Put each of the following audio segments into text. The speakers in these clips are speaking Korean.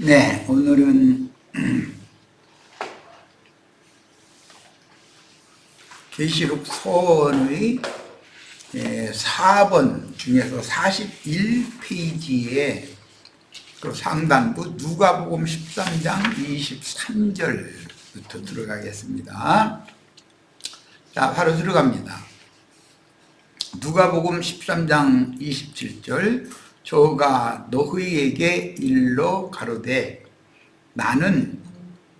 네, 오늘은 계시록 서원의 4번 중에서 41페이지에 그 상단부 누가복음 13장 23절부터 들어가겠습니다. 자, 바로 들어갑니다. 누가복음 13장 27절 저가 너희에게 일러 가로되 나는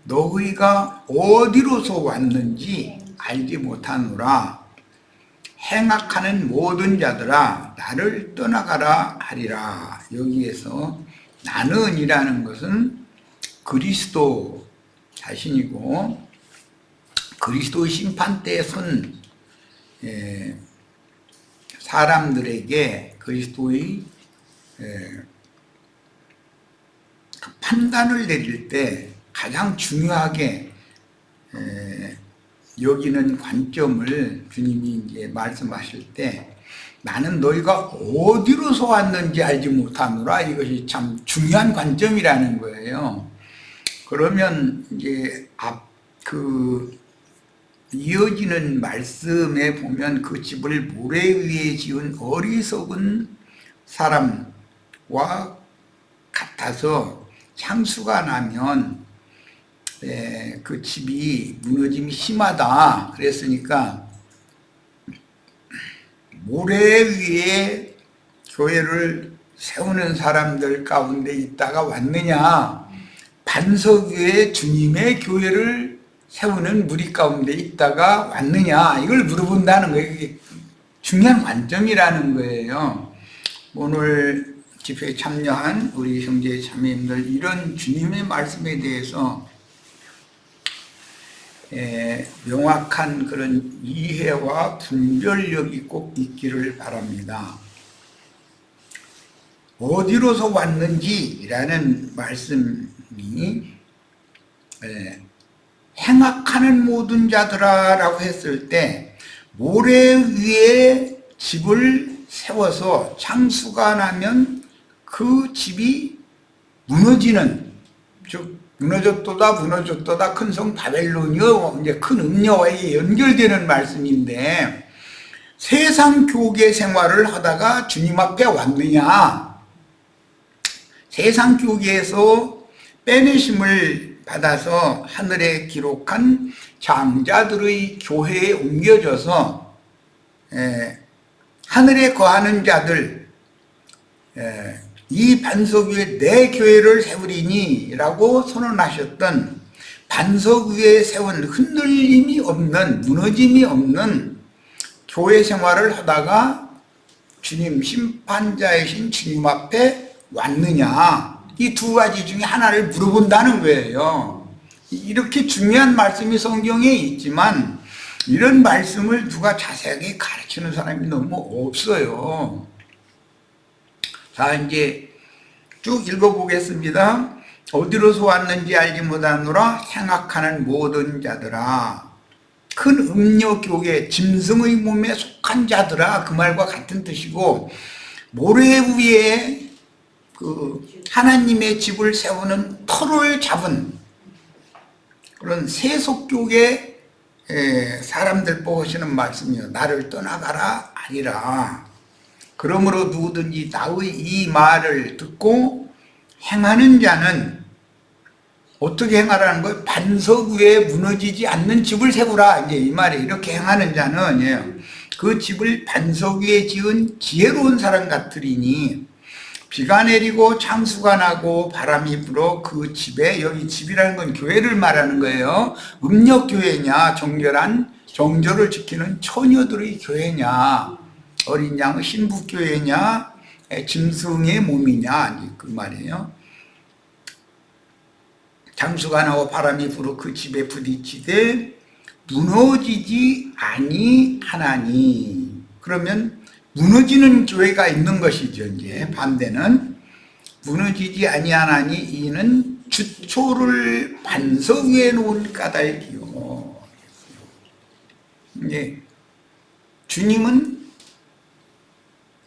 너희가 어디로서 왔는지 알지 못하노라. 행악하는 모든 자들아 나를 떠나가라 하리라. 여기에서 나는이라는 것은 그리스도 자신이고 그리스도의 심판대에 선 사람들에게 그리스도의 판단을 내릴 때 가장 중요하게 여기는 관점을 주님이 이제 말씀하실 때 나는 너희가 어디로서 왔는지 알지 못하노라. 이것이 참 중요한 관점이라는 거예요. 그러면 이제 이어지는 말씀에 보면 그 집을 모래 위에 지은 어리석은 사람과 같아서 창수가 나면 그 집이 무너짐이 심하다 그랬으니까 모래 위에 교회를 세우는 사람들 가운데 있다가 왔느냐, 반석 위에 주님의 교회를 세우는 무리 가운데 있다가 왔느냐, 이걸 물어본다는 거예요. 이게 중요한 관점이라는 거예요. 오늘 집회에 참여한 우리 형제 자매님들 이런 주님의 말씀에 대해서 명확한 그런 이해와 분별력이 꼭 있기를 바랍니다. 어디로서 왔는지라는 말씀이 행악하는 모든 자들아 라고 했을 때 모래 위에 집을 세워서 창수가 나면 그 집이 무너지는, 즉 무너졌도다 큰 성 바벨론이요, 이제 큰 음녀와 연결되는 말씀인데, 세상 교계 생활을 하다가 주님 앞에 왔느냐, 세상 교계에서 빼내심을 받아서 하늘에 기록한 장자들의 교회에 옮겨져서 하늘에 거하는 자들, 이 반석 위에 내 교회를 세우리니 라고 선언하셨던 반석 위에 세운 흔들림이 없는, 무너짐이 없는 교회 생활을 하다가 주님, 심판자이신 주님 앞에 왔느냐, 이 두 가지 중에 하나를 물어본다는 거예요. 이렇게 중요한 말씀이 성경에 있지만 이런 말씀을 누가 자세하게 가르치는 사람이 너무 없어요. 자, 이제 쭉 읽어보겠습니다. 어디로서 왔는지 알지 못하노라. 행악하는 모든 자들아. 큰 음녀교계 짐승의 몸에 속한 자들아, 그 말과 같은 뜻이고, 모래 위에 그 하나님의 집을 세우는 터를 잡은 그런 세속교계 사람들 보고 하시는 말씀이요. 나를 떠나가라 하리라. 그러므로 누구든지 나의 이 말을 듣고 행하는 자는 어떻게 행하라는 거예요? 반석 위에 무너지지 않는 집을 세우라. 이제 이 말이 이렇게 행하는 자는 그 집을 반석 위에 지은 지혜로운 사람 같으리니 비가 내리고 창수가 나고 바람이 불어 그 집에, 여기 집이라는 건 교회를 말하는 거예요. 음력교회냐, 정결한 정절을 지키는 처녀들의 교회냐, 어린 양의 신부교회냐, 짐승의 몸이냐, 그 말이에요. 창수가 나고 바람이 불어 그 집에 부딪히되 무너지지 아니하나니. 그러면 무너지는 교회가 있는 것이죠. 이제 반대는 무너지지 아니하나니 이는 주초를 반석 위에 놓은 까닭이요. 이제 주님은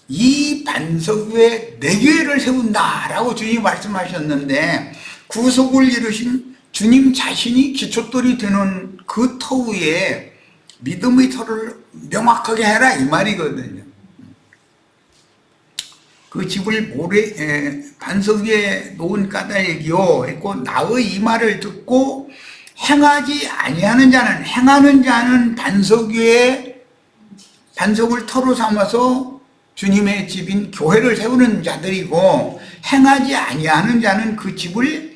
이 반석 위에 내 교회를 세운다라고 주님이 말씀하셨는데 구속을 이루신 주님 자신이 기초돌이 되는 그 터 위에 믿음의 터를 명확하게 해라 이 말이거든요. 그 집을 반석 위에 놓은 까닭이요 했고, 나의 이 말을 듣고 행하지 아니하는 자는, 행하는 자는 반석 위에 반석을 터로 삼아서 주님의 집인 교회를 세우는 자들이고, 행하지 아니하는 자는 그 집을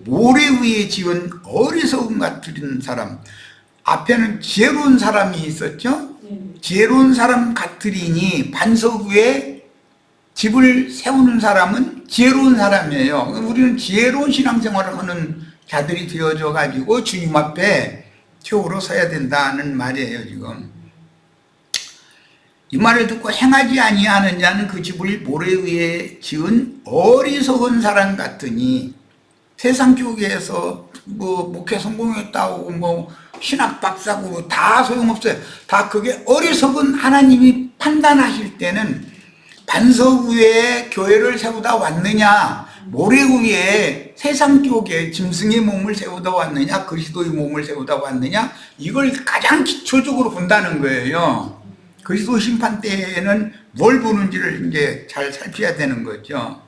모래 위에 지은 어리석음 같은 사람. 앞에는 지혜로운 사람이 있었죠. 지혜로운 사람 같으리니, 반석 위에 집을 세우는 사람은 지혜로운 사람이에요. 우리는 지혜로운 신앙생활을 하는 자들이 되어져 가지고 주님 앞에 최후로 서야 된다는 말이에요. 지금 이 말을 듣고 행하지 아니하는 자는 그 집을 모래 위에 지은 어리석은 사람 같으니, 세상 교계에서 뭐 목회 성공했다고 뭐 신학 박사고 다 소용없어요. 다 그게 어리석은, 하나님이 판단하실 때는 반석 위에 교회를 세우다 왔느냐, 모래 위에 세상 쪽에 짐승의 몸을 세우다 왔느냐, 그리스도의 몸을 세우다 왔느냐, 이걸 가장 기초적으로 본다는 거예요. 그리스도 심판 때에는 뭘 보는지를 이제 잘 살펴야 되는 거죠.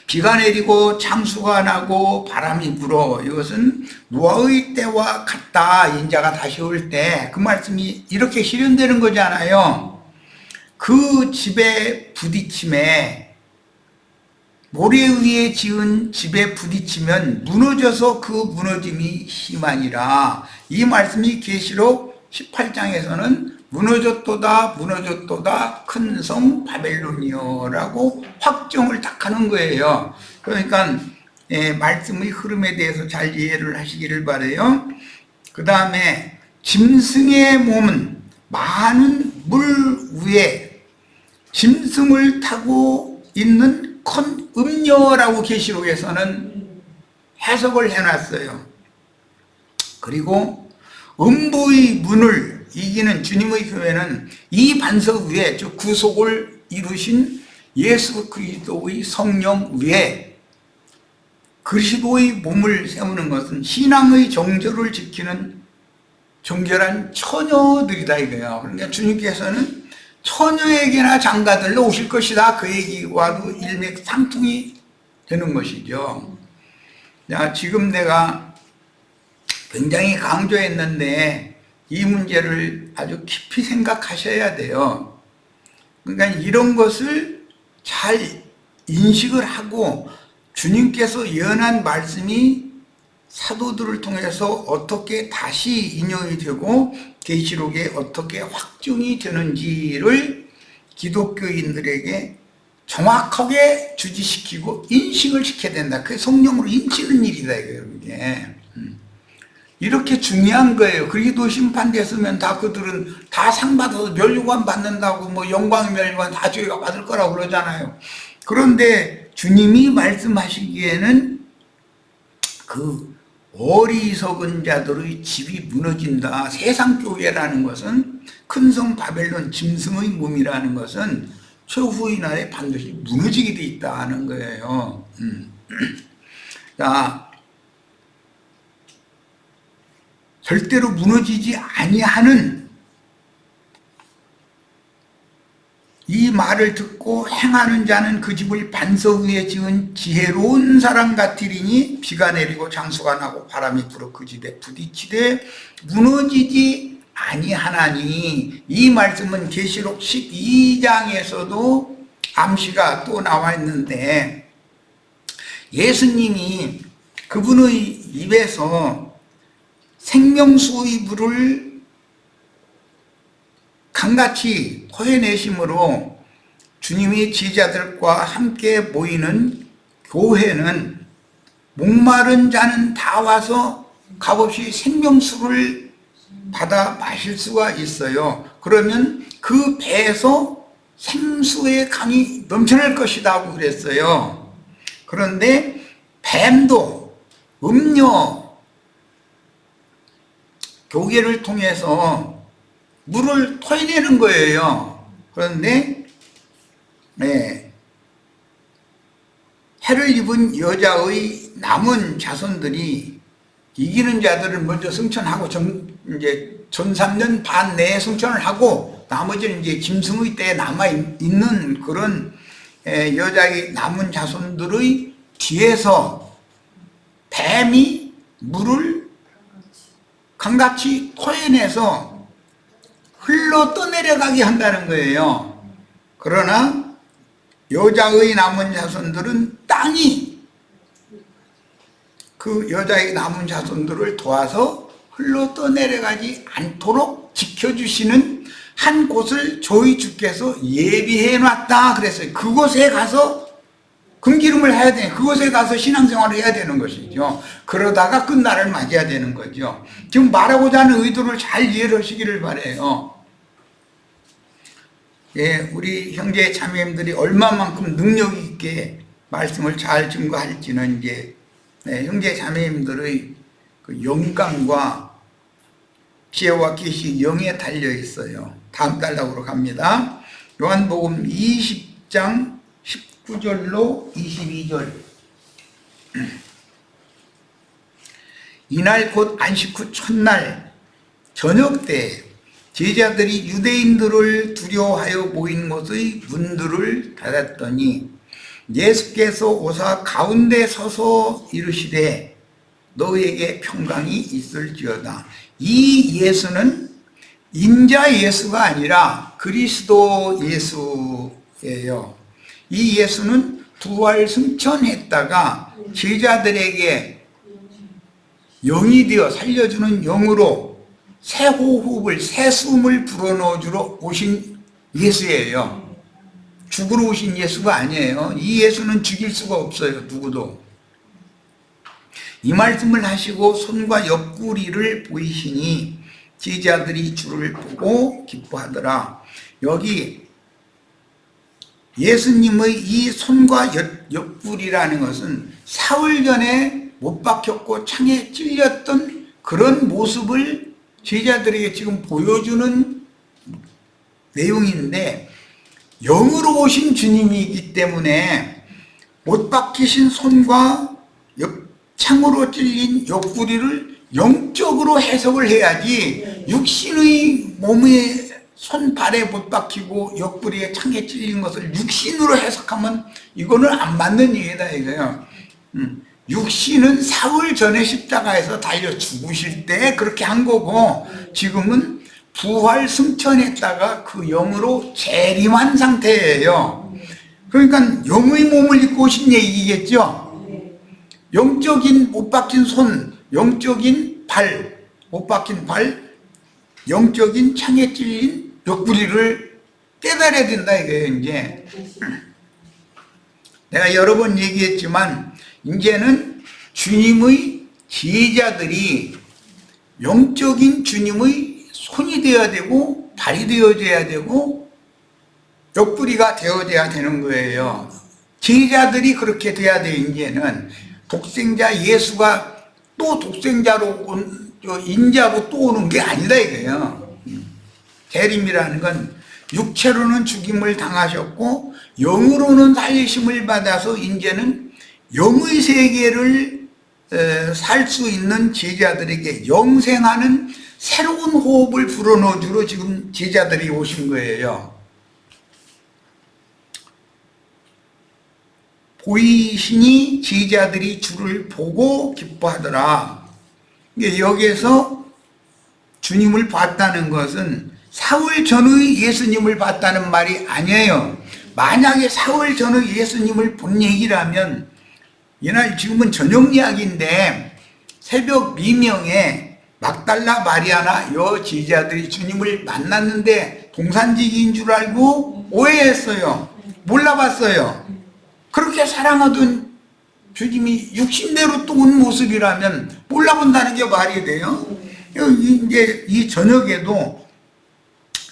비가 내리고 창수가 나고 바람이 불어, 이것은 노아의 때와 같다. 인자가 다시 올 때 그 말씀이 이렇게 실현되는 거잖아요. 그 집에 부딪힘에, 모래 위에 지은 집에 부딪히면 무너져서 그 무너짐이 심하니라. 이 말씀이 계시록 18장에서는 무너졌도다 무너졌도다 큰 성 바벨론이여라고 확정을 딱 하는 거예요. 그러니까 말씀의 흐름에 대해서 잘 이해를 하시기를 바라요. 그 다음에 짐승의 몸은 많은 물 위에 짐승을 타고 있는 큰 음녀라고 계시록에서는 해석을 해놨어요. 그리고 음부의 문을 이기는 주님의 교회는 이 반석 위에, 즉 구속을 이루신 예수 그리스도의 성령 위에 그리스도의 몸을 세우는 것은 신앙의 정절을 지키는 정결한 처녀들이다 이거예요. 그러니까 주님께서는 처녀에게나 장가들러 오실 것이다. 그 얘기와도 일맥상통이 되는 것이죠. 자, 지금 내가 굉장히 강조했는데 이 문제를 아주 깊이 생각하셔야 돼요. 그러니까 이런 것을 잘 인식을 하고, 주님께서 예언한 말씀이 사도들을 통해서 어떻게 다시 인용이 되고 계시록에 어떻게 확증이 되는지를 기독교인들에게 정확하게 주지시키고 인식을 시켜야 된다. 그게 성령으로 인치는 일이다 이거예요. 이게. 이렇게 중요한 거예요. 그리스도 심판됐으면 다 그들은 다 상 받아서 멸류관 받는다고, 뭐 영광 멸류관 다 저희가 받을 거라고 그러잖아요. 그런데 주님이 말씀하시기에는 그 어리석은 자들의 집이 무너진다. 세상 교회라는 것은, 큰 성 바벨론 짐승의 몸이라는 것은 최후의 날에 반드시 무너지게 돼 있다는 거예요. 자, 절대로 무너지지 아니하는 이 말을 듣고 행하는 자는 그 집을 반석 위에 지은 지혜로운 사람 같으리니, 비가 내리고 장수가 나고 바람이 불어 그 집에 부딪히되 무너지지 아니하나니. 이 말씀은 계시록 12장에서도 암시가 또 나와 있는데, 예수님이 그분의 입에서 생명수의 물을 강같이 토해내심으로 주님이 제자들과 함께 모이는 교회는 목마른 자는 다 와서 값없이 생명수를 받아 마실 수가 있어요. 그러면 그 배에서 생수의 강이 넘쳐날 것이다 고 그랬어요. 그런데 뱀도 음료, 교계를 통해서 물을 토해내는 거예요. 그런데 해를 입은 여자의 남은 자손들이 이기는 자들을 먼저 승천하고 이제 전 3년 반 내에 승천을 하고 나머지는 이제 짐승의 때에 남아 있는 그런 여자의 남은 자손들의 뒤에서 뱀이 물을 강같이 토해내서 흘러 떠내려가게 한다는 거예요. 그러나 여자의 남은 자손들은 땅이 그 여자의 남은 자손들을 도와서 흘러 떠내려가지 않도록 지켜주시는 한 곳을 저희 주께서 예비해 놨다 그랬어요. 그곳에 가서 금기름을 해야 돼. 그곳에 가서 신앙생활을 해야 되는 것이죠. 그러다가 끝날을 맞이해야 되는 거죠. 지금 말하고자 하는 의도를 잘 이해를 하시기를 바라요. 예, 우리 형제 자매님들이 얼마만큼 능력 있게 말씀을 잘 증거할지는 이제 형제 자매님들의 그 영감과 지혜와 계시 영에 달려 있어요. 다음 달락으로 갑니다. 요한복음 20장 19절로 22절. 이날 곧 안식 후 첫날 저녁 때 제자들이 유대인들을 두려워하여 모인 곳의 문들을 닫았더니 예수께서 오사 가운데 서서 이르시되 너에게 평강이 있을지어다. 이 예수는 인자 예수가 아니라 그리스도 예수예요. 이 예수는 부활 승천했다가 제자들에게 영이 되어 살려주는 영으로 새 호흡을, 새 숨을 불어넣어 주러 오신 예수예요. 죽으러 오신 예수가 아니에요. 이 예수는 죽일 수가 없어요. 누구도. 이 말씀을 하시고 손과 옆구리를 보이시니 제자들이 주를 보고 기뻐하더라. 여기 예수님의 이 손과 옆구리라는 것은 사흘 전에 못 박혔고 창에 찔렸던 그런 모습을 제자들에게 지금 보여주는 내용인데, 영으로 오신 주님이기 때문에 못 박히신 손과 창으로 찔린 옆구리를 영적으로 해석을 해야지 육신의 몸에 손발에 못 박히고 옆구리에 창에 찔린 것을 육신으로 해석하면 이거는 안 맞는 얘기다 이거예요. 육신은 사흘 전에 십자가에서 달려 죽으실 때 그렇게 한 거고, 지금은 부활 승천했다가 그 영으로 재림한 상태예요. 그러니까 영의 몸을 입고 오신 얘기겠죠. 영적인 못 박힌 손, 영적인 발, 못 박힌 발, 영적인 창에 찔린 옆구리를 깨달아야 된다 이거예요. 이제 내가 여러 번 얘기했지만 이제는 주님의 제자들이 영적인 주님의 손이 되어야 되고 발이 되어져야 되고 옆구리가 되어져야 되는 거예요. 제자들이 그렇게 돼야 돼. 이제는 독생자 예수가 또 독생자로 인자로 또 오는 게 아니다 이거예요. 재림이라는 건 육체로는 죽임을 당하셨고 영으로는 살리심을 받아서 이제는 영의 세계를 살 수 있는 제자들에게 영생하는 새로운 호흡을 불어넣어 주러 지금 제자들이 오신 거예요. 보이시니 제자들이 주를 보고 기뻐하더라. 여기에서 주님을 봤다는 것은 사흘 전의 예수님을 봤다는 말이 아니에요. 만약에 사흘 전의 예수님을 본 얘기라면, 이날 지금은 저녁 이야기인데 새벽 미명에 막달라 마리아나 여 제자들이 주님을 만났는데 동산지기인 줄 알고 오해했어요. 몰라봤어요. 그렇게 사랑하던 주님이 육신대로 또 온 모습이라면 몰라본다는 게 말이 돼요? 이제 이 저녁에도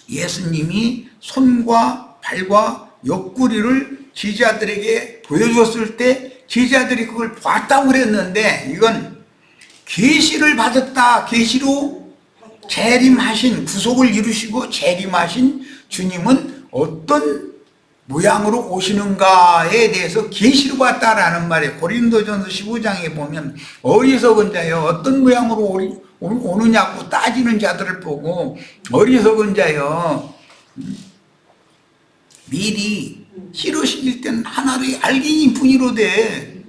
예수님이 손과 발과 옆구리를 제자들에게 보여줬을 때 제자들이 그걸 봤다고 그랬는데, 이건 계시를 받았다, 계시로 재림하신, 구속을 이루시고 재림하신 주님은 어떤 모양으로 오시는가에 대해서 계시로 봤다라는 말이에요. 고린도전서 15장에 보면 어리석은 자여 어떤 모양으로 오느냐고 따지는 자들을 보고 어리석은 자여 미리 씨로 심길 때는 하나를 알기니 분이로 돼.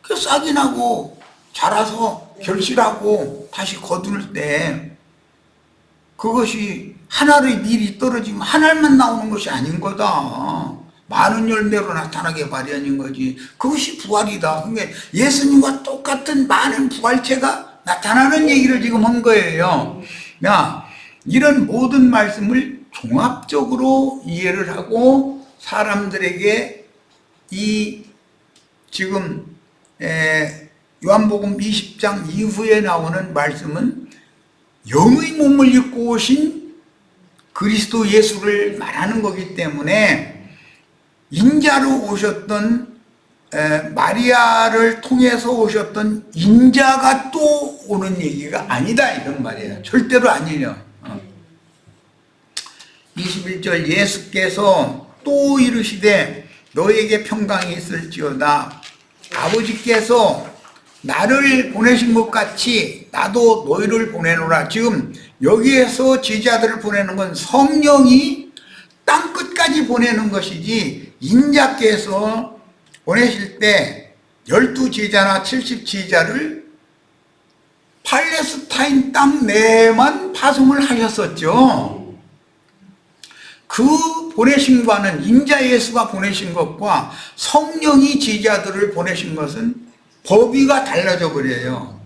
그 싹이 나고 자라서 결실하고 다시 거둘 때 그것이 하나를 미리 떨어지면 한 알만 나오는 것이 아닌 거다. 많은 열매로 나타나게 마련인 거지. 그것이 부활이다. 그러니까 예수님과 똑같은 많은 부활체가 나타나는 얘기를 지금 한 거예요. 야, 이런 모든 말씀을 종합적으로 이해를 하고 사람들에게 이 지금 요한복음 20장 이후에 나오는 말씀은 영의 몸을 입고 오신 그리스도 예수를 말하는 거기 때문에 인자로 오셨던 마리아를 통해서 오셨던 인자가 또 오는 얘기가 아니다 이런 말이에요. 절대로 아니에요. 21절 예수께서 또 이르시되 너에게 평강이 있을지어다. 아버지께서 나를 보내신 것 같이 나도 너희를 보내노라. 지금 여기에서 제자들을 보내는 건 성령이 땅끝까지 보내는 것이지 인자께서 보내실 때 12제자나 70제자를 팔레스타인 땅 내만 파송을 하셨었죠. 그 보내심과는 인자 예수가 보내신 것과 성령이 제자들을 보내신 것은 범위가 달라져 버려요.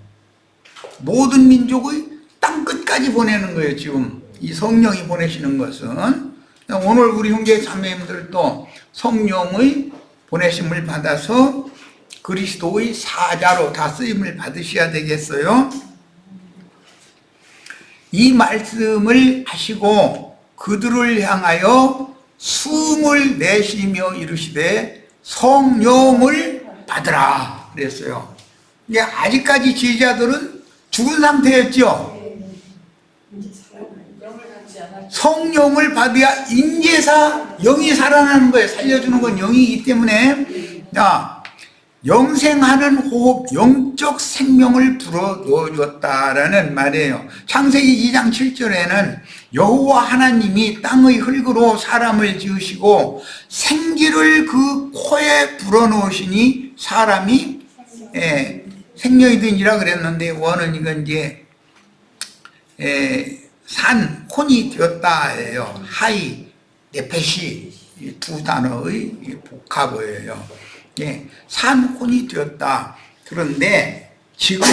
모든 민족의 땅끝까지 보내는 거예요. 지금 이 성령이 보내시는 것은. 오늘 우리 형제 자매님들도 성령의 보내심을 받아서 그리스도의 사자로 다 쓰임을 받으셔야 되겠어요. 이 말씀을 하시고 그들을 향하여 숨을 내쉬며 이르시되 성령을 받으라 그랬어요. 이게 아직까지 제자들은 죽은 상태였죠. 성령을 받아야 인제사 영이 살아나는 거예요. 살려주는 건 영이기 때문에 영생하는 호흡, 영적 생명을 불어넣어줬다라는 말이에요. 창세기 2장 7절에는 여호와 하나님이 땅의 흙으로 사람을 지으시고 생기를 그 코에 불어넣으시니 사람이 생명이 되니라 그랬는데 원은 이건 이제 산 혼이 되었다예요. 하이 네페시 두 단어의 복합어예요. 산혼이 되었다. 그런데 지금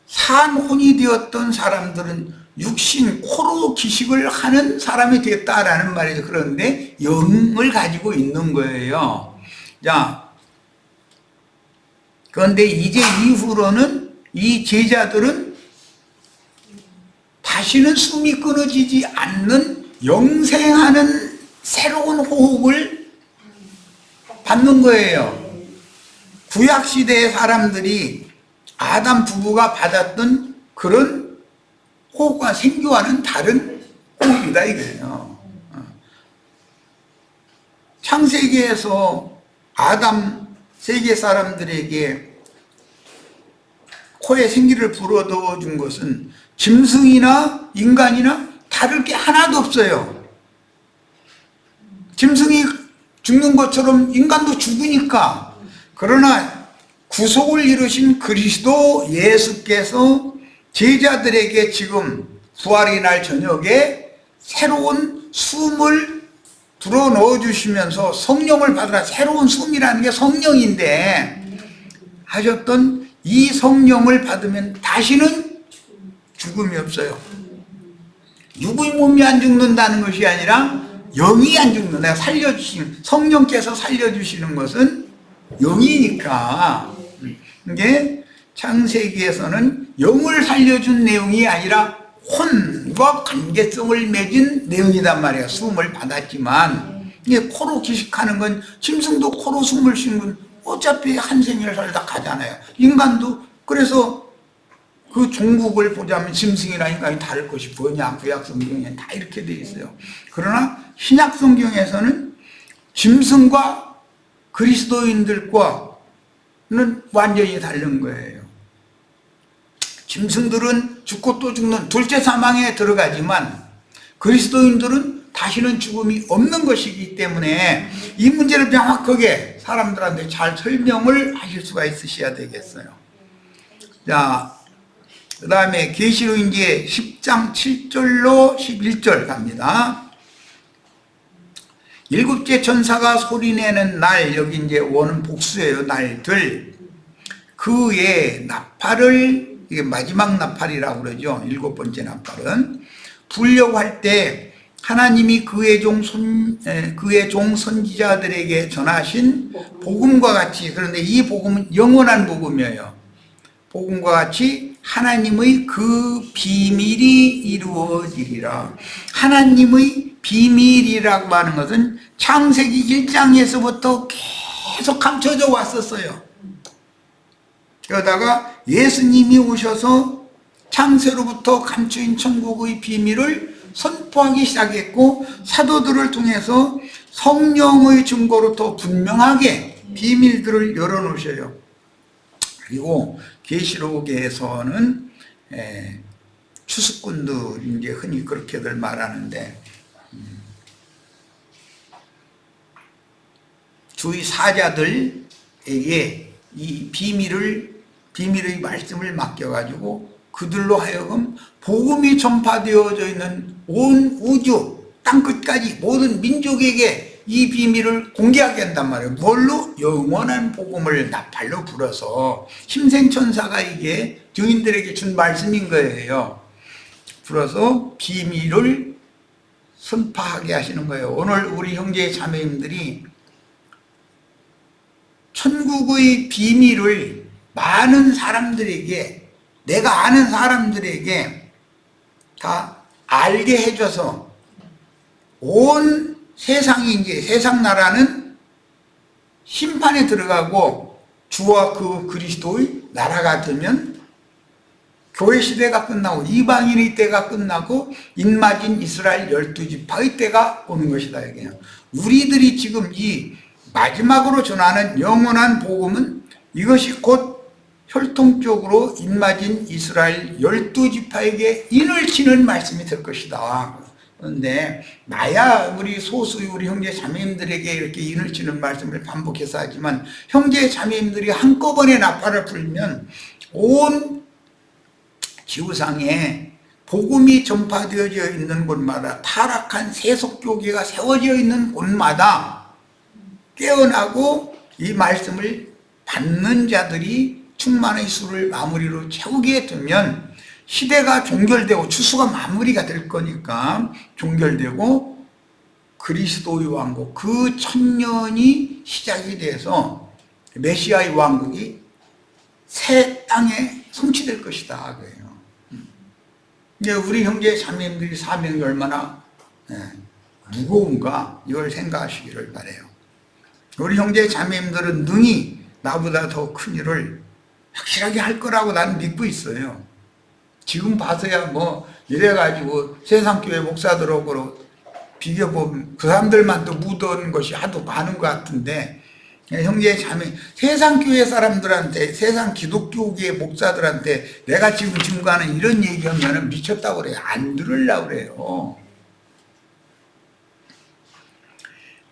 산혼이 되었던 사람들은 육신 코로 기식을 하는 사람이 되었다라는 말이죠. 그런데 영을 가지고 있는 거예요. 자, 그런데 이제 이후로는 이 제자들은 다시는 숨이 끊어지지 않는 영생하는 새로운 호흡을 받는 거예요. 구약시대의 사람들이 아담 부부가 받았던 그런 호흡과 생교와는 다른 호흡이다 이거예요. 창세기에서 아담 세계 사람들에게 코에 생기를 불어넣어 준 것은 짐승이나 인간이나 다를 게 하나도 없어요. 짐승이 죽는 것처럼 인간도 죽으니까. 그러나 구속을 이루신 그리스도 예수께서 제자들에게 지금 부활의 날 저녁에 새로운 숨을 불어넣어 주시면서 성령을 받으라. 새로운 숨이라는 게 성령인데 하셨던 이 성령을 받으면 다시는 죽음이 없어요. 육의 몸이 안 죽는다는 것이 아니라 영이 안 죽는다. 살려주신 성령께서 살려주시는 것은 영이니까. 이게 창세기에서는 영을 살려준 내용이 아니라 혼과 관계성을 맺은 내용이단 말이에요. 숨을 받았지만 이게 코로 기식하는 건 짐승도 코로 숨을 쉬는 건 어차피 한 생을 살다 가잖아요. 인간도. 그래서 그 종국을 보자면 짐승이나 인간이 다를 것이 뭐냐. 구약 성경에 다 이렇게 돼 있어요. 그러나 신약 성경에서는 짐승과 그리스도인들과는 완전히 다른 거예요. 짐승들은 죽고 또 죽는 둘째 사망에 들어가지만 그리스도인들은 다시는 죽음이 없는 것이기 때문에 이 문제를 명확하게 사람들한테 잘 설명을 하실 수가 있으셔야 되겠어요. 자, 그 다음에 계시록 이제 10장 7절로 11절 갑니다. 일곱째 천사가 소리내는 날, 여기 이제 원은 복수예요. 날들. 그의 나팔을, 이게 마지막 나팔이라고 그러죠. 일곱 번째 나팔은. 불려고 할 때 하나님이 그의 종 선지자들에게 전하신 복음과 같이, 그런데 이 복음은 영원한 복음이에요. 복음과 같이 하나님의 그 비밀이 이루어지리라. 하나님의 비밀이라고 하는 것은 창세기 1장에서부터 계속 감춰져 왔었어요. 그러다가 예수님이 오셔서 창세로부터 감추인 천국의 비밀을 선포하기 시작했고, 사도들을 통해서 성령의 증거로 더 분명하게 비밀들을 열어놓으셔요. 그리고 계시록에서는 추수꾼들, 이제 흔히 그렇게들 말하는데, 주의 사자들에게 이 비밀의 말씀을 맡겨가지고 그들로 하여금 복음이 전파되어져 있는 온 우주 땅끝까지 모든 민족에게 이 비밀을 공개하게 한단 말이에요. 뭘로? 영원한 복음을 나팔로 불어서, 힘생천사가 이게 증인들에게 준 말씀인 거예요. 불어서 비밀을 선파하게 하시는 거예요. 오늘 우리 형제 자매님들이 천국의 비밀을 많은 사람들에게, 내가 아는 사람들에게 다 알게 해줘서, 온 세상이 이제, 세상 나라는 심판에 들어가고 주와 그 그리스도의 나라가 되면 교회 시대가 끝나고 이방인의 때가 끝나고 인마진 이스라엘 12지파의 때가 오는 것이다. 이게요. 우리들이 지금 이 마지막으로 전하는 영원한 복음은 이것이 곧 혈통적으로 인마진 이스라엘 12지파에게 인을 치는 말씀이 될 것이다. 그런데 나야 우리 소수의 우리 형제 자매님들에게 이렇게 인을 치는 말씀을 반복해서 하지만, 형제 자매님들이 한꺼번에 나팔을 불면 온 지구상에 복음이 전파되어져 있는 곳마다, 타락한 세속교계가 세워져 있는 곳마다 깨어나고 이 말씀을 받는 자들이 충만의 수를 마무리로 채우게 되면 시대가 종결되고 추수가 마무리가 될 거니까 종결되고 그리스도의 왕국, 그 천년이 시작이 돼서 메시아의 왕국이 새 땅에 성취될 것이다. 그래요. 이제 우리 형제 자매님들이 사명이 얼마나 무거운가, 이걸 생각하시기를 바라요. 우리 형제 자매님들은 능히 나보다 더 큰 일을 확실하게 할 거라고 나는 믿고 있어요. 지금 봐서야 뭐 이래가지고 세상교회 목사들하고 비교보면 그 사람들만 또 묻은 것이 하도 많은 것 같은데, 형제 자매, 세상교회 사람들한테, 세상 기독교계 목사들한테 내가 지금 증거하는 이런 얘기하면 미쳤다고 그래요. 안 들으려고 그래요.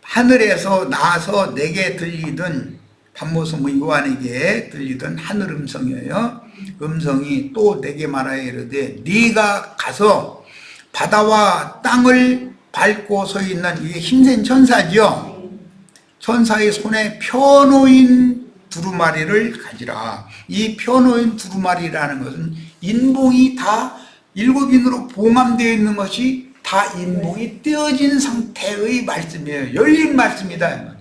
하늘에서 나서 내게 들리던, 반모섬의 요한에게 들리던 하늘 음성이에요. 음성이 또 내게 말하여 이르되, 네가 가서 바다와 땅을 밟고 서 있는, 이게 힘센 천사죠. 천사의 손에 펴놓인 두루마리를 가지라. 이 펴놓인 두루마리라는 것은 인봉이 다 일곱인으로 봉함되어 있는 것이 다 인봉이 떼어진 상태의 말씀이에요. 열린 말씀이다.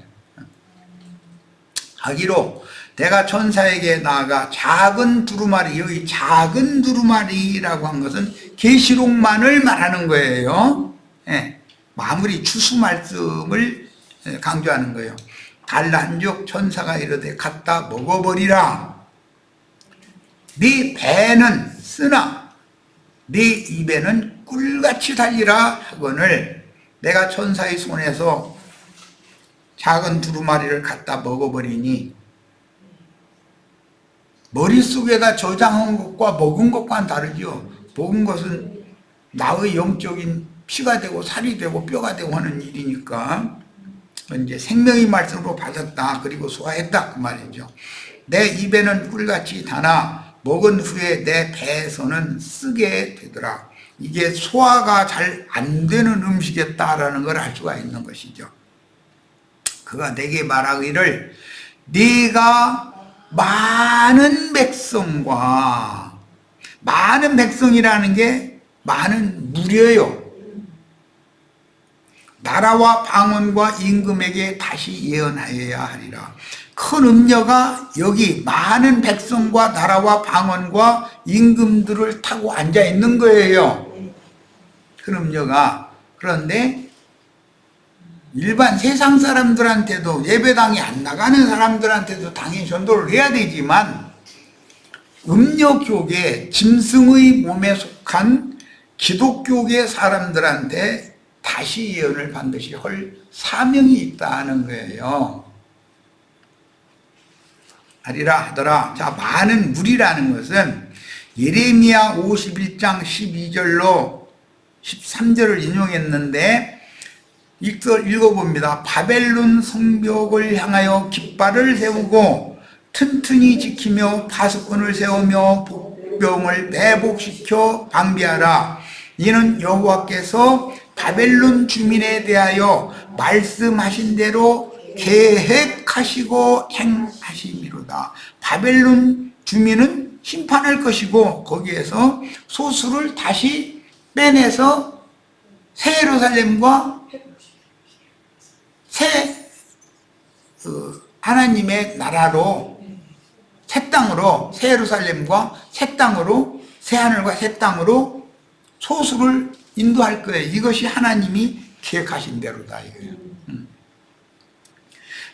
하기로 내가 천사에게 나아가 작은 두루마리, 여기 작은 두루마리라고 한 것은 계시록만을 말하는 거예요. 마무리 추수 말씀을 강조하는 거예요. 달라 한즉 천사가 이르되 갖다 먹어버리라. 네 배는 쓰나 네 입에는 꿀같이 달리라 하거늘, 내가 천사의 손에서 작은 두루마리를 갖다 먹어버리니 머릿속에다 저장한 것과 먹은 것과는 다르죠. 먹은 것은 나의 영적인 피가 되고 살이 되고 뼈가 되고 하는 일이니까 이제 생명의 말씀으로 받았다. 그리고 소화했다. 그 말이죠. 내 입에는 꿀같이 다나 먹은 후에 내 배에서는 쓰게 되더라. 이게 소화가 잘 안 되는 음식이었다라는 걸 알 수가 있는 것이죠. 그가 내게 말하기를 네가 많은 백성이라는 게 많은 무리예요. 나라와 방언과 임금에게 다시 예언하여야 하리라. 큰 음녀가 여기 많은 백성과 나라와 방언과 임금들을 타고 앉아 있는 거예요. 큰 음녀가. 그런데 일반 세상 사람들한테도, 예배당에 안 나가는 사람들한테도 당연히 전도를 해야 되지만 음녀교계, 짐승의 몸에 속한 기독교계 사람들한테 다시 예언을 반드시 할 사명이 있다는 거예요. 하리라 하더라. 자, 많은 무리라는 것은 예레미야 51장 12절로 13절을 인용했는데 읽어봅니다. 바벨론 성벽을 향하여 깃발을 세우고 튼튼히 지키며 파수꾼을 세우며 복병을 매복시켜 방비하라. 이는 여호와께서 바벨론 주민에 대하여 말씀하신 대로 계획하시고 행하심이로다. 바벨론 주민은 심판할 것이고 거기에서 소수를 다시 빼내서 새 예루살렘과 새 하나님의 나라로, 새 땅으로, 새 예루살렘과 새 땅으로, 새 하늘과 새 땅으로 소수를 인도할 거예요. 이것이 하나님이 계획하신 대로다 이거예요.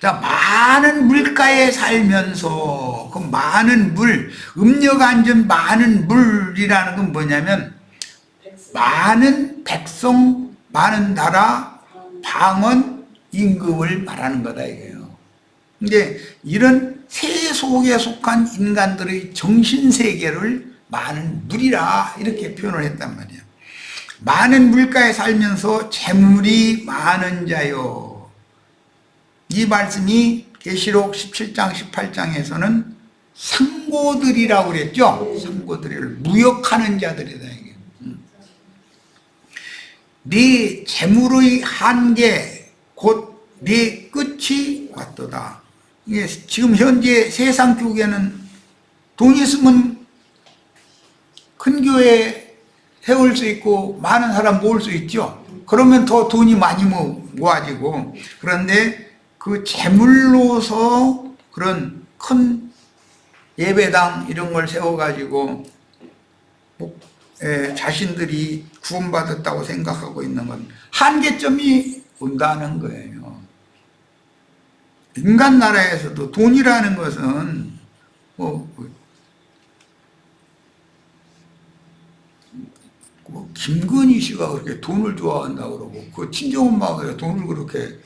자, 많은 물가에 살면서 그 많은 물, 음녀가 앉은 많은 물이라는 건 뭐냐면 많은 백성, 많은 나라, 방언, 임금을 말하는 거다 이거예요. 근데 이런 세속에 속한 인간들의 정신세계를 많은 물이라 이렇게 표현을 했단 말이에요. 많은 물가에 살면서 재물이 많은 자요. 이 말씀이 계시록 17장 18장에서는 상고들이라고 그랬죠. 상고들을 무역하는 자들이다 이게. 네 재물의 한계 곧 네 끝이 왔도다. 이게 지금 현재 세상 교계는 돈 있으면 큰 교회 세울 수 있고 많은 사람 모을 수 있죠. 그러면 더 돈이 많이 모아지고, 그런데 그 재물로서 그런 큰 예배당 이런 걸 세워가지고 자신들이 구원받았다고 생각하고 있는 건 한계점이 온다는 거예요. 인간 나라에서도 돈이라는 것은 김건희 씨가 그렇게 돈을 좋아한다고 그러고 그 친정엄마가 돈을 그렇게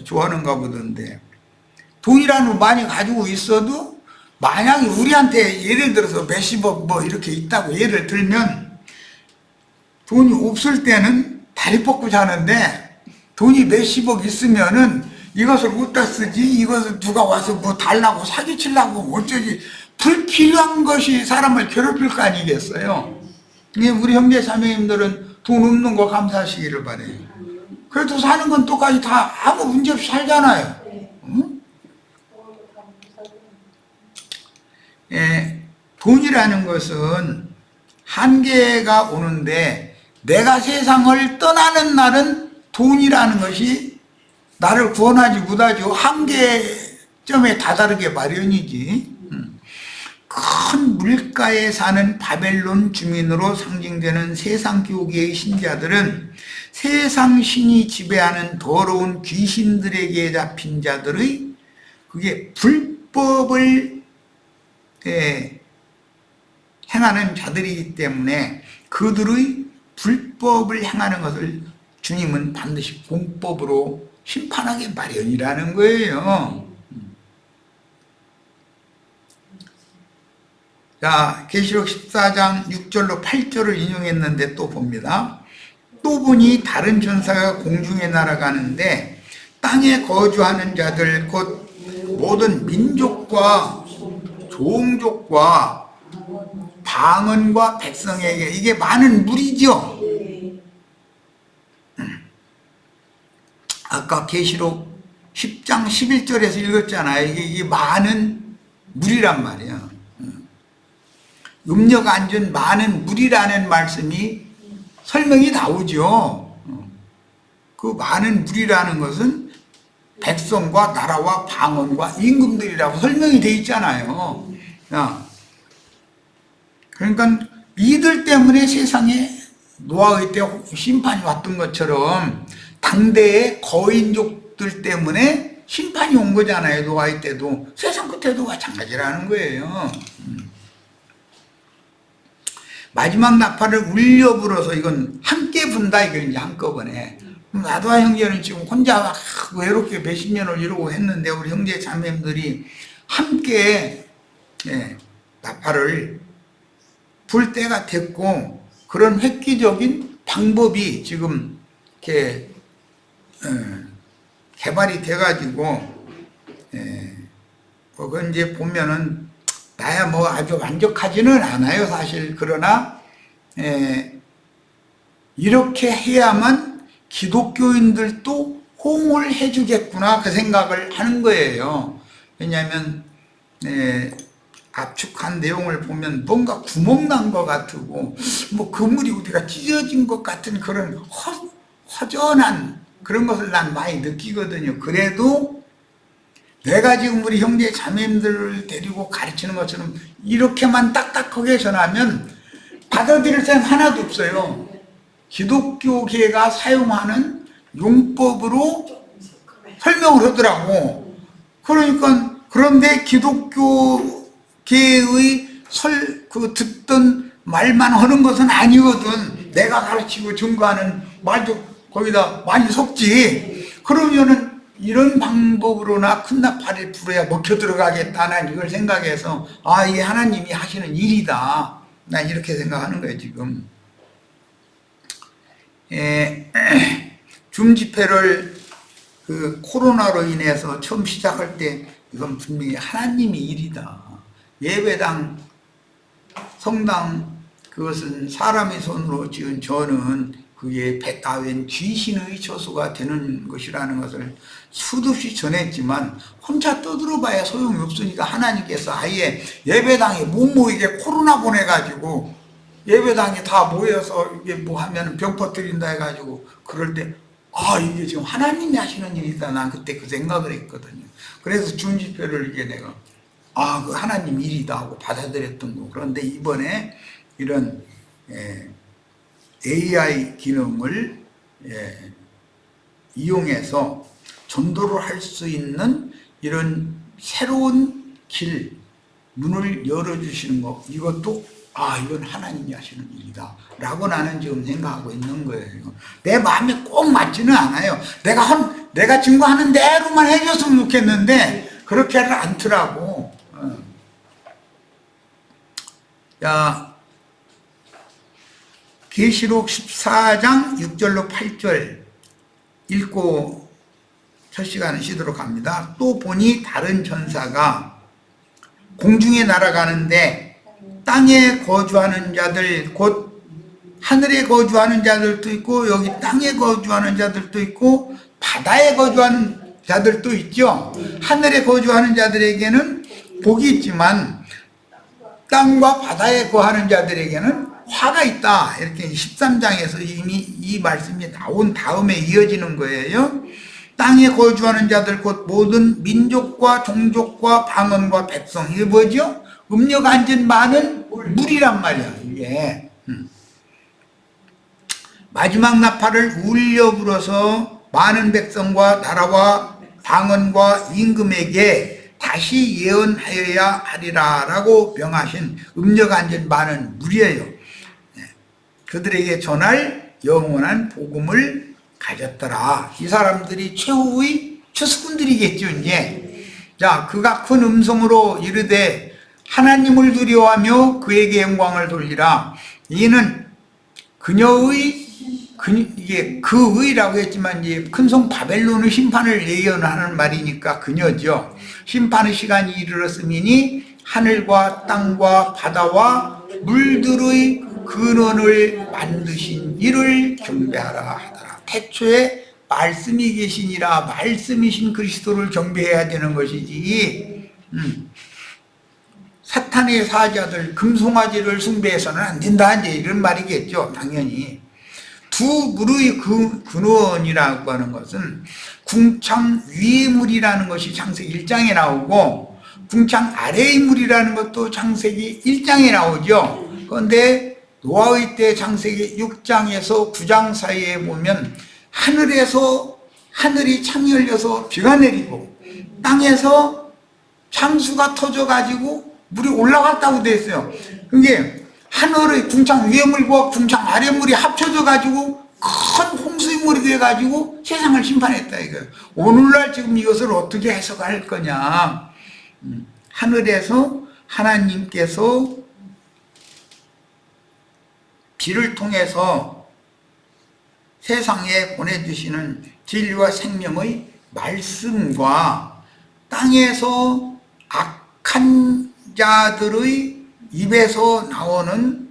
좋아하는가 보던데, 돈이라는 거 많이 가지고 있어도 만약에 우리한테 예를 들어서 몇십억 뭐 이렇게 있다고 예를 들면 돈이 없을 때는 다리 뻗고 자는데 돈이 몇십억 있으면은 이것을 어디다 쓰지? 이것을 누가 와서 뭐 달라고 사기치려고 어쩌지? 불필요한 것이 사람을 괴롭힐 거 아니겠어요? 우리 형제 자매님들은 돈 없는 거 감사하시기를 바래요. 그래도 사는 건 똑같이 다 아무 문제 없이 살잖아요. 응? 돈이라는 것은 한계가 오는데 내가 세상을 떠나는 날은 돈이라는 것이 나를 구원하지 못하죠. 한계점에 다다르게 마련이지. 큰 물가에 사는 바벨론 주민으로 상징되는 세상 교계의 신자들은 세상 신이 지배하는 더러운 귀신들에게 잡힌 자들의 그게 불법을 행하는 자들이기 때문에 그들의 불법을 행하는 것을 주님은 반드시 공법으로 심판하기 마련이라는 거예요. 자, 계시록 14장 6절로 8절을 인용했는데 또 봅니다. 또 보니 다른 전사가 공중에 날아가는데 땅에 거주하는 자들 곧 모든 민족과 종족과 방언과 백성에게, 이게 많은 무리죠. 아까 계시록 10장 11절에서 읽었잖아요. 이게 많은 무리란 말이에요. 음녀가 앉은 많은 무리라는 말씀이 설명이 나오죠. 그 많은 무리라는 것은 백성과 나라와 방언과 임금들이라고 설명이 되어 있잖아요. 그러니까 이들 때문에 세상에 노아의 때 심판이 왔던 것처럼 당대의 거인족들 때문에 심판이 온 거잖아요. 노아의 때도. 세상 끝에도 마찬가지라는 거예요. 마지막 나팔을 울려 불어서, 이건 함께 분다, 이거 이제 한꺼번에. 나도와 형제는 지금 혼자 외롭게 몇십 년을 이루고 했는데, 우리 형제 자매님들이 함께 나팔을 불 때가 됐고, 그런 획기적인 방법이 지금 이렇게 개발이 돼가지고, 그건 이제 보면은 나야 뭐 아주 완벽하지는 않아요, 사실. 그러나 이렇게 해야만 기독교인들도 호응을 해주겠구나, 그 생각을 하는 거예요. 왜냐하면 압축한 내용을 보면 뭔가 구멍 난 것 같고, 뭐 그물이 어디가 찢어진 것 같은 그런 허전한 그런 것을 난 많이 느끼거든요. 그래도 내가 지금 우리 형제 자매님들을 데리고 가르치는 것처럼 이렇게만 딱딱하게 전하면 받아들일 사람 하나도 없어요. 기독교계가 사용하는 용법으로 설명을 하더라고. 그러니까, 그런데 기독교계의 듣던 말만 하는 것은 아니거든. 내가 가르치고 증거하는 말도 거기다 많이 섞지. 그러면은 이런 방법으로나 큰 나팔을 불어야 먹혀 들어가겠다. 난 이걸 생각해서, 이게 하나님이 하시는 일이다. 난 이렇게 생각하는 거예요, 지금. 줌 집회를 그 코로나로 인해서 처음 시작할 때, 이건 분명히 하나님의 일이다. 예배당, 성당, 그것은 사람의 손으로 지은 저는 그게 배 따윈 귀신의 처소가 되는 것이라는 것을 수도 없이 전했지만, 혼자 떠들어봐야 소용이 없으니까 하나님께서 아예 예배당에 못 모이게 코로나 보내가지고 예배당에 다 모여서 이게 뭐 하면 병 퍼뜨린다 해가지고, 그럴 때 이게 지금 하나님이 하시는 일이다. 난 그때 그 생각을 했거든요. 그래서 중집회를 이게 내가 그 하나님 일이다 하고 받아들였던 거. 그런데 이번에 이런 AI 기능을 이용해서 전도를 할 수 있는 이런 새로운 길, 문을 열어주시는 거, 이것도 이건 하나님이 하시는 일이다 라고 나는 지금 생각하고 있는 거예요. 내 마음에 꼭 맞지는 않아요. 내가 증거하는 대로만 해줬으면 좋겠는데 그렇게는 않더라고. 계시록 14장 6절로 8절 읽고 첫 시간을 쉬도록 합니다. 또 보니 다른 전사가 공중에 날아가는데 땅에 거주하는 자들, 곧 하늘에 거주하는 자들도 있고, 여기 땅에 거주하는 자들도 있고, 바다에 거주하는 자들도 있죠. 하늘에 거주하는 자들에게는 복이 있지만 땅과 바다에 거하는 자들에게는 화가 있다. 이렇게 13장에서 이미 이 말씀이 나온 다음에 이어지는 거예요. 땅에 거주하는 자들 곧 모든 민족과 종족과 방언과 백성, 이게 뭐죠? 음녀가 앉은 많은 물이란 말이야, 이게. 마지막 나팔을 울려 불어서 많은 백성과 나라와 방언과 임금에게 다시 예언하여야 하리라 라고 명하신 음녀가 앉은 많은 물이에요. 그들에게 전할 영원한 복음을 가졌더라. 이 사람들이 최후의 추수꾼들이겠죠, 이제. 자, 그가 큰 음성으로 이르되 하나님을 두려워하며 그에게 영광을 돌리라. 이는 이게 그의라고 했지만 이제 큰성 바벨론의 심판을 예언하는 말이니까 그녀죠. 심판의 시간이 이르렀으니 하늘과 땅과 바다와 물들의 근원을 만드신 이를 경배하라 하더라. 태초에 말씀이 계시니라. 말씀이신 그리스도를 경배해야 되는 것이지. 사탄의 사자들 금송아지를 숭배해서는 안 된다, 이제 이런 말이겠죠. 당연히 두 물의 근원이라고 하는 것은 궁창 위의 물이라는 것이 창세기 1장에 나오고 궁창 아래의 물이라는 것도 창세기 1장에 나오죠. 그런데 노아의 때 창세기 6장에서 9장 사이에 보면 하늘이 창이 열려서 비가 내리고 땅에서 창수가 터져가지고 물이 올라갔다고 되어 있어요. 그게 하늘의 궁창 위의 물과 궁창 아래 물이 합쳐져 가지고 큰 홍수의 물이 돼 가지고 세상을 심판했다 이거예요. 오늘날 지금 이것을 어떻게 해석할 거냐? 하늘에서 하나님께서 비를 통해서 세상에 보내주시는 진리와 생명의 말씀과 땅에서 악한 자들의 입에서 나오는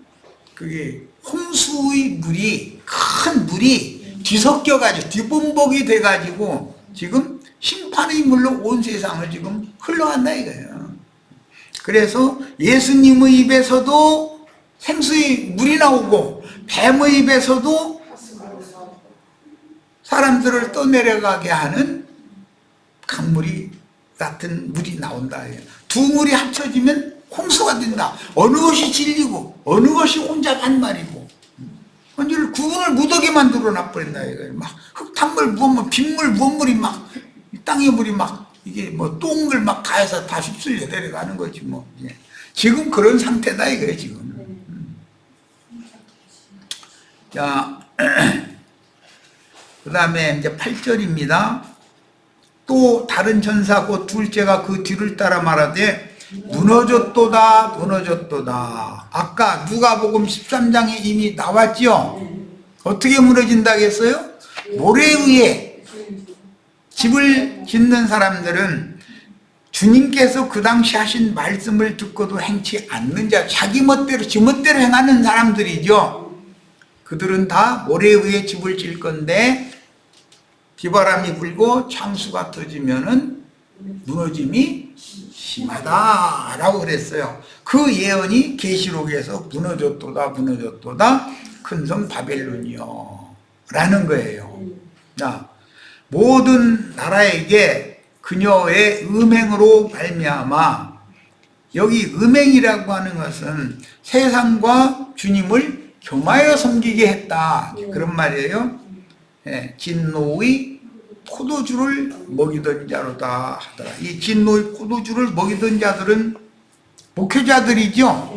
그게 홍수의 물이, 큰 물이 뒤섞여가지고 뒤범벅이 돼가지고 지금 심판의 물로 온 세상을 지금 흘러간다 이거예요. 그래서 예수님의 입에서도 생수의 물이 나오고 뱀의 입에서도 사람들을 떠내려가게 하는 강물이 같은 물이 나온다. 두 물이 합쳐지면 홍수가 된다. 어느 것이 진리고 어느 것이 혼자 반말이고 완전히 구분을 못하게 만들어 놔버린다 이거예요. 막 흙탕물, 무엇물, 빗물, 무엇물이 막 땅의 물이 막 이게 뭐 똥을 막 다 해서 다 휩쓸려 내려가는 거지 뭐. 지금 그런 상태다 이거예요 지금. 자, 그 다음에 이제 8절입니다. 또 다른 천사 곧 둘째가 그 뒤를 따라 말하되 무너졌도다 무너졌도다. 아까 누가복음 13장에 이미 나왔죠. 어떻게 무너진다고 했어요? 모래 위에 집을 짓는 사람들은 주님께서 그 당시 하신 말씀을 듣고도 행치 않는 자, 자기 멋대로 지멋대로 행하는 사람들이죠. 그들은 다 모래 위에 집을 질 건데 비바람이 불고 창수가 터지면은 무너짐이 심하다라고 그랬어요. 그 예언이 계시록에서 무너졌도다 무너졌도다 큰성 바벨론이요 라는 거예요. 자, 모든 나라에게 그녀의 음행으로 말미암아, 여기 음행이라고 하는 것은 세상과 주님을 겸하여 섬기게 했다 그런 말이에요. 진노의 포도주를 먹이던 자로다 하더라. 이 진노의 포도주를 먹이던 자들은 목회자들이죠.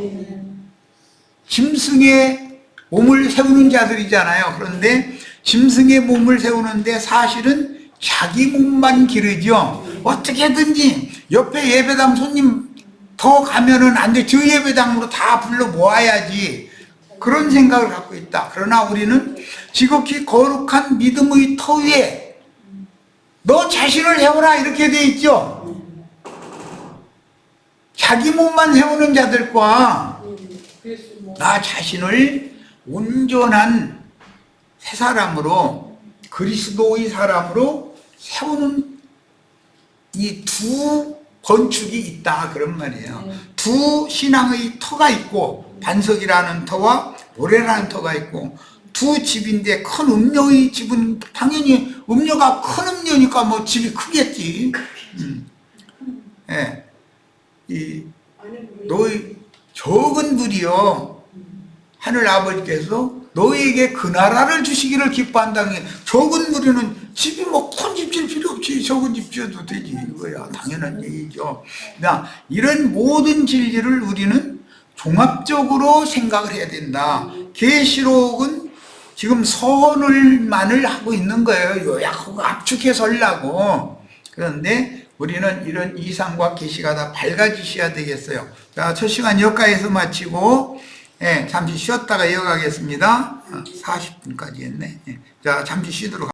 짐승의 몸을 세우는 자들이잖아요. 그런데 짐승의 몸을 세우는데 사실은 자기 몸만 기르죠. 어떻게든지 옆에 예배당 손님 더 가면은 안 돼. 저 예배당으로 다 불러 모아야지. 그런 생각을 갖고 있다. 그러나 우리는 지극히 거룩한 믿음의 터 위에 너 자신을 세워라 이렇게 돼 있죠. 자기 몸만 세우는 자들과 나 자신을 온전한 새 사람으로 그리스도의 사람으로 세우는 이 두 건축이 있다 그런 말이에요. 두 신앙의 터가 있고 반석이라는 터와 모래라는 터가 있고 두 집인데 큰 음료의 집은 당연히 음료가 큰 음료니까 뭐 집이 크겠지. 예. 이 너희 적은 불이요 하늘 아버지께서 너희에게 그 나라를 주시기를 기뻐한다는 게, 적은 무리는 집이 뭐 큰 집 질 필요 없지. 적은 집 지어도 되지. 이거야 당연한 얘기죠. 이런 모든 진리를 우리는 종합적으로 생각을 해야 된다. 계시록은 지금 선을만을 하고 있는 거예요. 요약하고 압축해서 하려고. 그런데 우리는 이런 이상과 계시가 다 밝아지셔야 되겠어요. 자, 첫 시간 여기까지서 마치고 잠시 쉬었다가 이어가겠습니다. 40분까지 했네. 자, 잠시 쉬도록